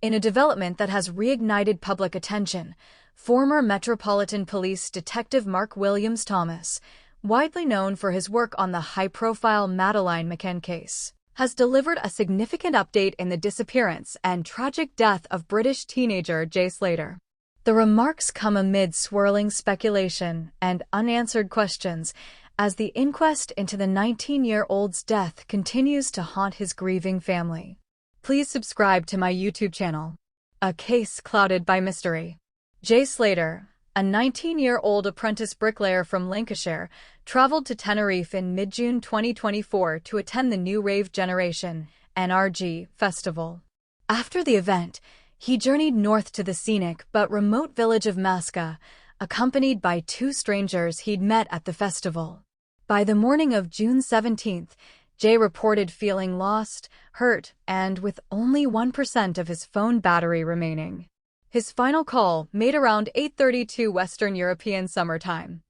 In a development that has reignited public attention, former Metropolitan Police Detective Mark Williams Thomas, widely known for his work on the high-profile Madeleine McCann case, has delivered a significant update in the disappearance and tragic death of British teenager Jay Slater. The remarks come amid swirling speculation and unanswered questions as the inquest into the 19-year-old's death continues to haunt his grieving family. Please subscribe to my YouTube channel. A case clouded by mystery. Jay Slater, a 19-year-old apprentice bricklayer from Lancashire, traveled to Tenerife in mid-June 2024 to attend the New Rave Generation (NRG) festival. After the event, he journeyed north to the scenic but remote village of Masca, accompanied by two strangers he'd met at the festival. By the morning of June 17th, Jay reported feeling lost, hurt, and with only 1% of his phone battery remaining. His final call, made around 8:32 Western European Summer Time,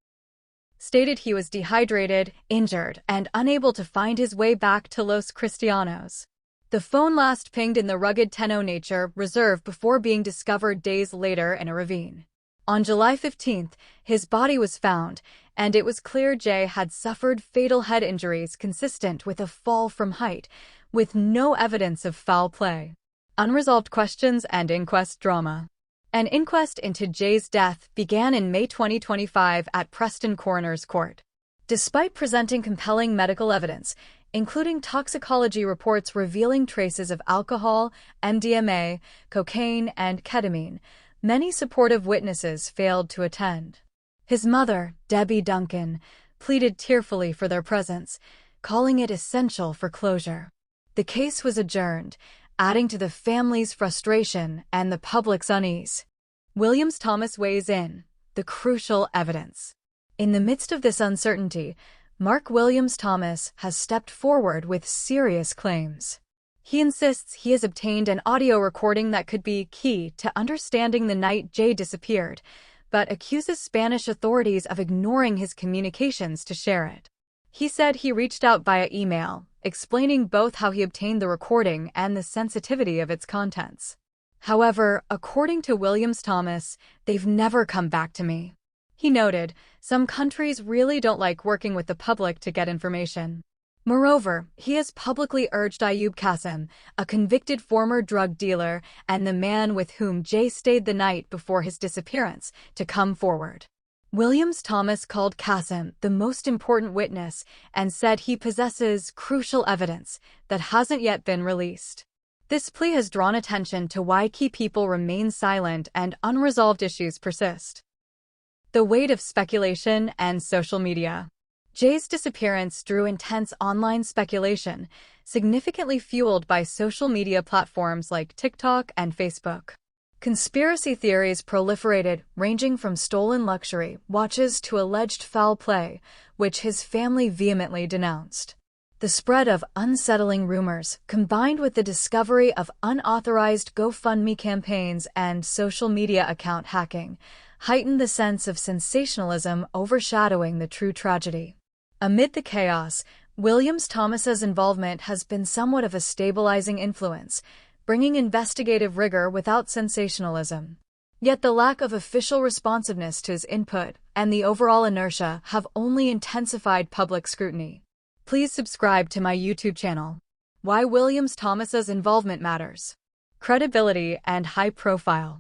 stated he was dehydrated, injured, and unable to find his way back to Los Cristianos. The phone last pinged in the rugged Tenno Nature Reserve before being discovered days later in a ravine. On July 15th, his body was found, and it was clear Jay had suffered fatal head injuries consistent with a fall from height, with no evidence of foul play. Unresolved questions and inquest drama. An inquest into Jay's death began in May 2025 at Preston Coroner's Court. Despite presenting compelling medical evidence, including toxicology reports revealing traces of alcohol, MDMA, cocaine, and ketamine, many supportive witnesses failed to attend. His mother, Debbie Duncan, pleaded tearfully for their presence, calling it essential for closure. The case was adjourned, adding to the family's frustration and the public's unease. Williams Thomas weighs in, the crucial evidence. In the midst of this uncertainty, Mark Williams Thomas has stepped forward with serious claims. He insists he has obtained an audio recording that could be key to understanding the night Jay disappeared, but accuses Spanish authorities of ignoring his communications to share it. He said he reached out via email, explaining both how he obtained the recording and the sensitivity of its contents. However, according to Williams Thomas, they've never come back to me. He noted, some countries really don't like working with the public to get information. Moreover, he has publicly urged Ayub Qasim, a convicted former drug dealer and the man with whom Jay stayed the night before his disappearance, to come forward. Williams Thomas called Qasim the most important witness and said he possesses crucial evidence that hasn't yet been released. This plea has drawn attention to why key people remain silent and unresolved issues persist. The weight of speculation and social media. Jay's disappearance drew intense online speculation, significantly fueled by social media platforms like TikTok and Facebook. Conspiracy theories proliferated, ranging from stolen luxury watches to alleged foul play, which his family vehemently denounced. The spread of unsettling rumors, combined with the discovery of unauthorized GoFundMe campaigns and social media account hacking, heightened the sense of sensationalism overshadowing the true tragedy. Amid the chaos, Williams Thomas's involvement has been somewhat of a stabilizing influence, bringing investigative rigor without sensationalism. Yet the lack of official responsiveness to his input and the overall inertia have only intensified public scrutiny. Please subscribe to my YouTube channel. Why Williams Thomas's involvement matters. Credibility and high profile.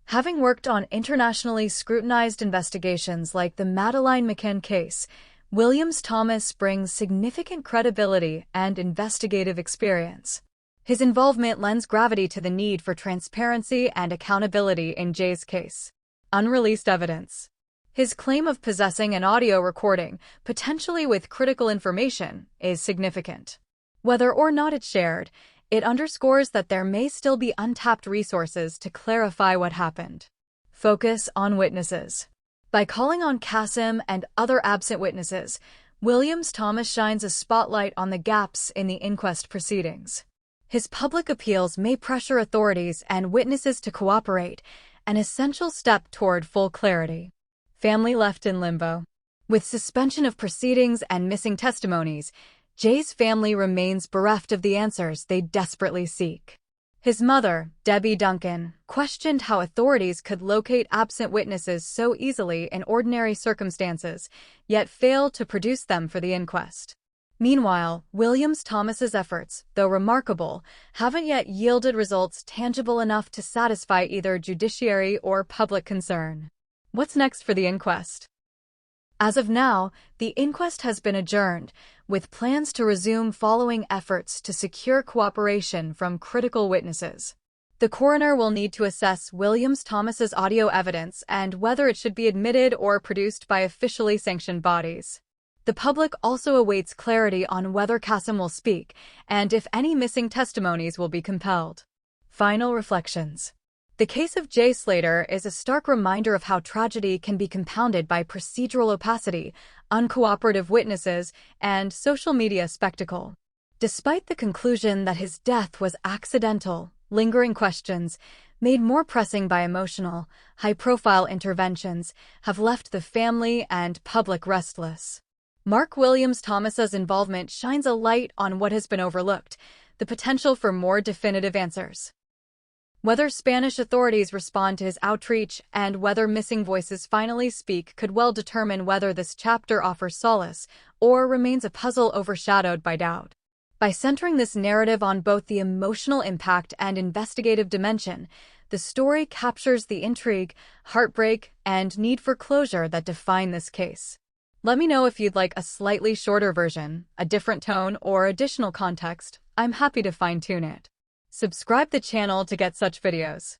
Having worked on internationally scrutinized investigations like the Madeleine McCann case, Williams Thomas brings significant credibility and investigative experience. His involvement lends gravity to the need for transparency and accountability in Jay's case. Unreleased evidence. His claim of possessing an audio recording, potentially with critical information, is significant. Whether or not it's shared, it underscores that there may still be untapped resources to clarify what happened. Focus on witnesses. By calling on Qasim and other absent witnesses, Williams Thomas shines a spotlight on the gaps in the inquest proceedings. His public appeals may pressure authorities and witnesses to cooperate, an essential step toward full clarity. Family left in limbo. With suspension of proceedings and missing testimonies, Jay's family remains bereft of the answers they desperately seek. His mother, Debbie Duncan, questioned how authorities could locate absent witnesses so easily in ordinary circumstances, yet fail to produce them for the inquest. Meanwhile, Williams-Thomas's efforts, though remarkable, haven't yet yielded results tangible enough to satisfy either judiciary or public concern. What's next for the inquest? As of now, the inquest has been adjourned, with plans to resume following efforts to secure cooperation from critical witnesses. The coroner will need to assess Williams-Thomas's audio evidence and whether it should be admitted or produced by officially sanctioned bodies. The public also awaits clarity on whether Kasem will speak and if any missing testimonies will be compelled. Final reflections. The case of Jay Slater is a stark reminder of how tragedy can be compounded by procedural opacity, uncooperative witnesses, and social media spectacle. Despite the conclusion that his death was accidental, lingering questions, made more pressing by emotional, high-profile interventions, have left the family and public restless. Mark Williams-Thomas's involvement shines a light on what has been overlooked, the potential for more definitive answers. Whether Spanish authorities respond to his outreach and whether missing voices finally speak could well determine whether this chapter offers solace or remains a puzzle overshadowed by doubt. By centering this narrative on both the emotional impact and investigative dimension, the story captures the intrigue, heartbreak, and need for closure that define this case. Let me know if you'd like a slightly shorter version, a different tone, or additional context. I'm happy to fine-tune it. Subscribe the channel to get such videos.